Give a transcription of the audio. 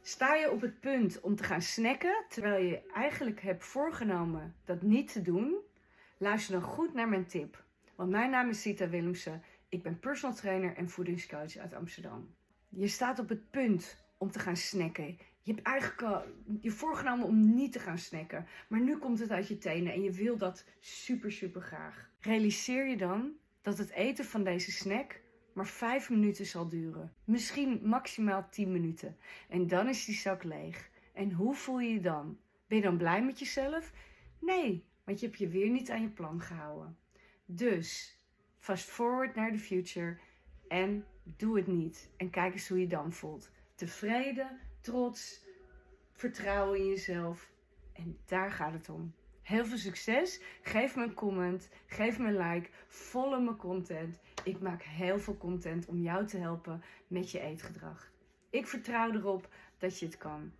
Sta je op het punt om te gaan snacken, terwijl je eigenlijk hebt voorgenomen dat niet te doen? Luister dan goed naar mijn tip. Want mijn naam is Sita Willemsen. Ik ben personal trainer en voedingscoach uit Amsterdam. Je staat op het punt om te gaan snacken. Je hebt eigenlijk al je voorgenomen om niet te gaan snacken. Maar nu komt het uit je tenen en je wil dat super graag. Realiseer je dan dat het eten van deze snack maar 5 minuten zal duren. Misschien maximaal 10 minuten. En dan is die zak leeg. En hoe voel je je dan? Ben je dan blij met jezelf? Nee, want je hebt je weer niet aan je plan gehouden. Dus, fast forward naar de future en doe het niet. En kijk eens hoe je dan voelt. Tevreden, trots, vertrouwen in jezelf. En daar gaat het om. Heel veel succes. Geef me een comment. Geef me een like. Follow mijn content. Ik maak heel veel content om jou te helpen met je eetgedrag. Ik vertrouw erop dat je het kan.